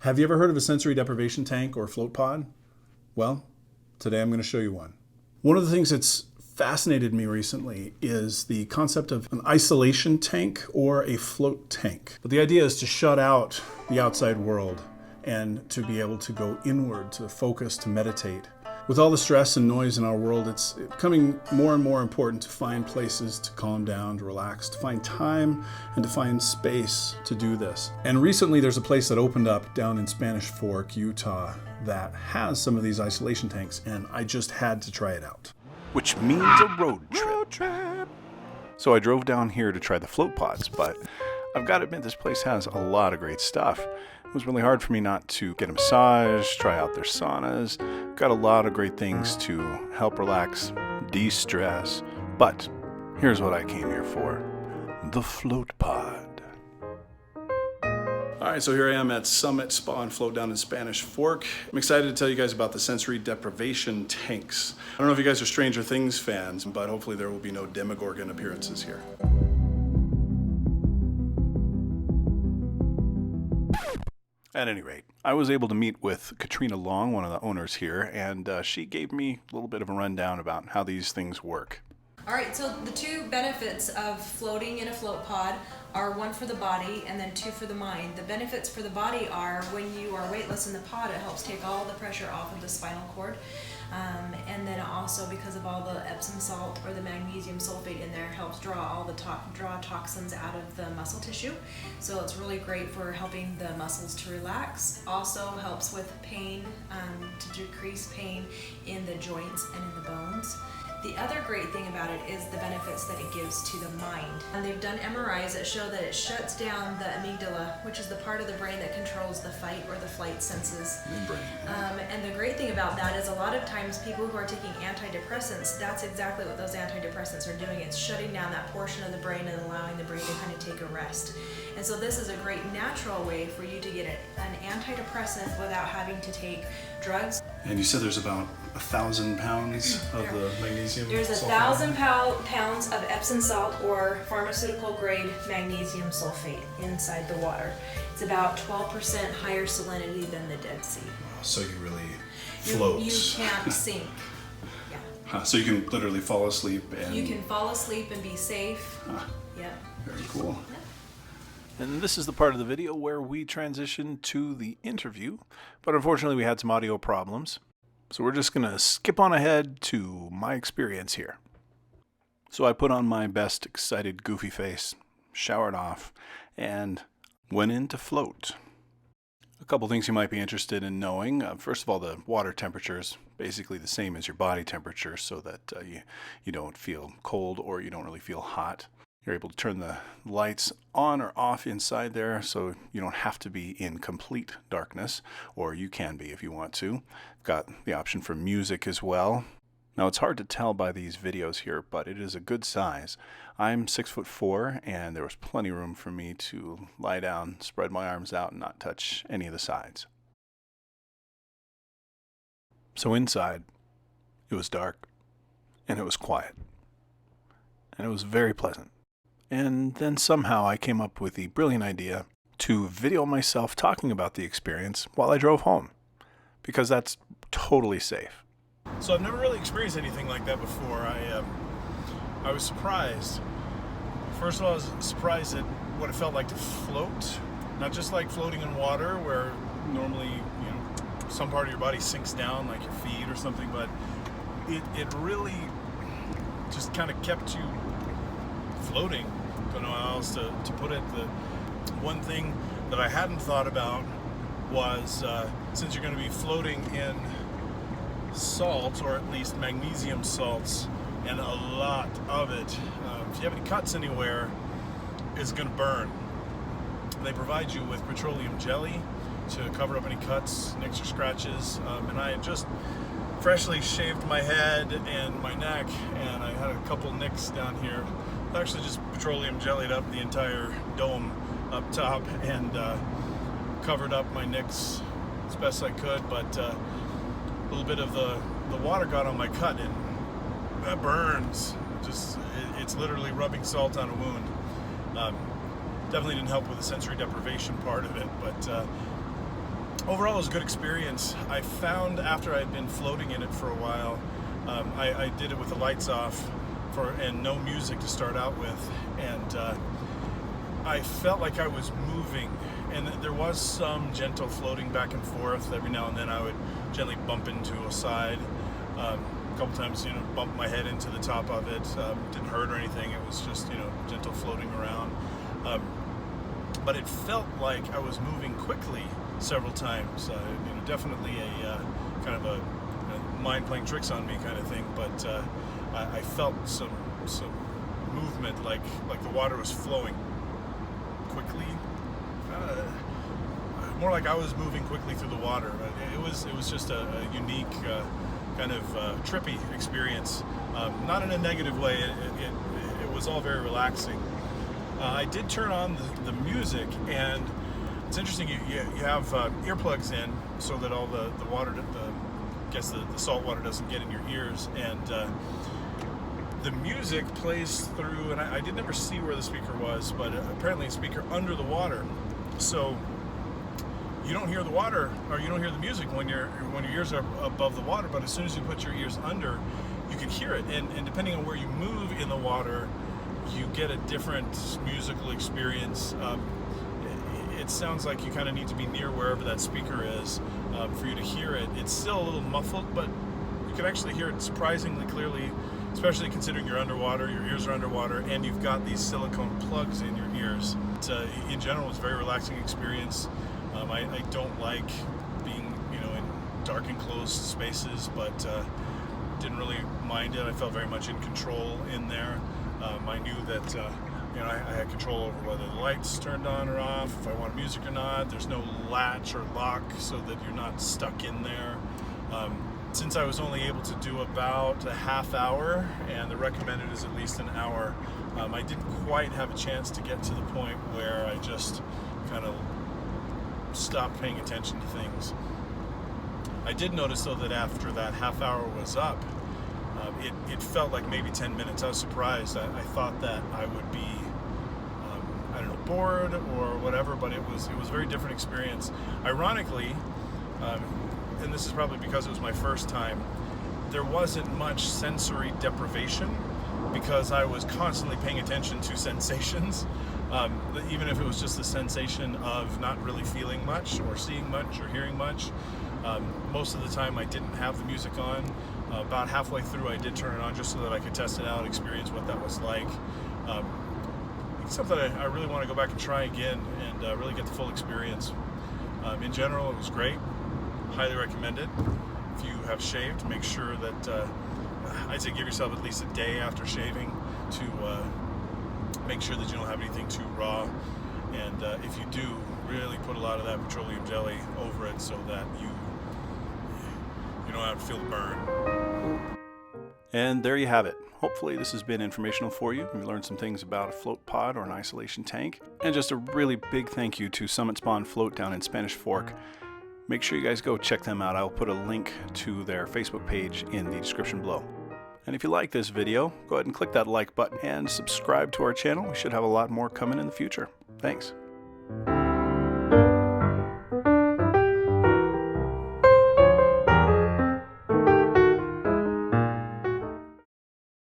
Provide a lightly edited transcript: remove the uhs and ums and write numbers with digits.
Have you ever heard of a sensory deprivation tank or float pod? Well, today I'm going to show you one. One of the things that's fascinated me recently is the concept of an isolation tank or a float tank. But the idea is to shut out the outside world and to be able to go inward, to focus, to meditate. With all the stress and noise in our world, it's becoming more and more important to find places to calm down, to relax, to find time, and to find space to do this. And recently there's a place that opened up down in Spanish Fork, Utah, that has some of these isolation tanks, and I just had to try it out. Which means a road trip. So I drove down here to try the float pods, but I've got to admit this place has a lot of great stuff. It was really hard for me not to get a massage, try out their saunas. Got a lot of great things to help relax, de-stress. But here's what I came here for: the float pod. All right, so here I am at Summit Spa and Float down in Spanish Fork. I'm excited to tell you guys about the sensory deprivation tanks. I don't know if you guys are Stranger Things fans, but hopefully there will be no Demogorgon appearances here. At any rate, I was able to meet with Katrina, one of the owners here, and she gave me a little bit of a rundown about how these things work. All right, so the two benefits of floating in a float pod are one for the body and then two for the mind. The benefits for the body are when you are weightless in the pod, it helps take all the pressure off of the spinal cord. And then also because of all the Epsom salt or the magnesium sulfate in there, helps draw all the toxins out of the muscle tissue. So it's really great for helping the muscles to relax. Also helps with pain, to decrease pain in the joints and in the bones. The other great thing about it is the benefits that it gives to the mind. And they've done MRIs that show that it shuts down the amygdala, which is the part of the brain that controls the fight or the flight senses. And the great thing about that is a lot of times people who are taking antidepressants, that's exactly what those antidepressants are doing. It's shutting down that portion of the brain and allowing the brain to kind of take a rest. And so this is a great natural way for you to get an antidepressant without having to take drugs. And you said there's about 1,000 pounds of the magnesium sulfate? There's 1,000 pounds of Epsom salt or pharmaceutical grade magnesium sulfate inside the water. It's about 12% higher salinity than the Dead Sea. Wow, so you really float. You can't sink. Yeah. So you can literally fall asleep and... You can fall asleep and be safe. Yep. Very cool. Yep. And this is the part of the video where we transition to the interview, but unfortunately we had some audio problems. So we're just going to skip on ahead to my experience here. So I put on my best excited goofy face, showered off, and went in to float. A couple things you might be interested in knowing. First of all, the water temperature is basically the same as your body temperature, so that you don't feel cold or you don't really feel hot. You're able to turn the lights on or off inside there, so you don't have to be in complete darkness, or you can be if you want to. Got the option for music as well. Now it's hard to tell by these videos here, but it is a good size. I'm 6'4", and there was plenty of room for me to lie down, spread my arms out, and not touch any of the sides. So inside, it was dark, and it was quiet, and it was very pleasant. And then somehow I came up with the brilliant idea to video myself talking about the experience while I drove home, because that's totally safe. So I've never really experienced anything like that before. I was surprised. First of all, I was surprised at what it felt like to float. Not just like floating in water where normally, some part of your body sinks down like your feet or something, but it really just kind of kept you floating. Don't know how else to put it. The one thing that I hadn't thought about was since you're going to be floating in salts, or at least magnesium salts, and a lot of it, if you have any cuts anywhere, it's going to burn. They provide you with petroleum jelly to cover up any cuts, nicks or scratches, and I had just freshly shaved my head and my neck, and I had a couple nicks down here. Actually just petroleum jellied up the entire dome up top and covered up my nicks as best I could, but a little bit of the water got on my cut, and that burns. It's literally rubbing salt on a wound. Definitely didn't help with the sensory deprivation part of it, but overall, it was a good experience. I found after I'd been floating in it for a while, I did it with the lights off and no music to start out with, and I felt like I was moving, and there was some gentle floating back and forth. Every now and then I would gently bump into a side. A couple times, bump my head into the top of it. Didn't hurt or anything. It was just, gentle floating around. But it felt like I was moving quickly several times. Definitely a kind of a mind playing tricks on me kind of thing. But I felt some movement, like the water was flowing quickly. More like I was moving quickly through the water. It was just a unique kind of trippy experience. Not in a negative way. It was all very relaxing. I did turn on the music, and it's interesting. You have earplugs in so that all the water, the salt water doesn't get in your ears, and the music plays through. And I did never see where the speaker was, but apparently a speaker under the water. So you don't hear the water, or you don't hear the music when your ears are above the water. But as soon as you put your ears under, you can hear it. And depending on where you move in the water, you get a different musical experience. It sounds like you kind of need to be near wherever that speaker is for you to hear it. It's still a little muffled, but you can actually hear it surprisingly clearly, especially considering you're underwater, your ears are underwater, and you've got these silicone plugs in your ears. In general, it's a very relaxing experience. I don't like being, in dark enclosed spaces, but didn't really mind it. I felt very much in control in there. I knew that I had control over whether the lights turned on or off, if I wanted music or not. There's no latch or lock so that you're not stuck in there. Since I was only able to do about a half hour, and the recommended is at least an hour, I didn't quite have a chance to get to the point where I just kind of stopped paying attention to things. I did notice, though, that after that half hour was up, it felt like maybe 10 minutes. I was surprised. I thought that I would be, bored or whatever, but it was a very different experience. Ironically, and this is probably because it was my first time, there wasn't much sensory deprivation because I was constantly paying attention to sensations. Even if it was just the sensation of not really feeling much or seeing much or hearing much. Most of the time I didn't have the music on. About halfway through I did turn it on just so that I could test it out, experience what that was like. It's something I really want to go back and try again and really get the full experience. In general, it was great. Highly recommend it. If you have shaved, make sure that I'd say give yourself at least a day after shaving to make sure that you don't have anything too raw, and if you do, really put a lot of that petroleum jelly over it so that you don't have to feel the burn. And there you have it. Hopefully this has been informational for you. You learned some things about a float pod or an isolation tank. And just a really big thank you to Summit Spawn Float down in Spanish Fork. Make sure you guys go check them out. I'll put a link to their Facebook page in the description below. And if you like this video, go ahead and click that like button and subscribe to our channel. We should have a lot more coming in the future. Thanks.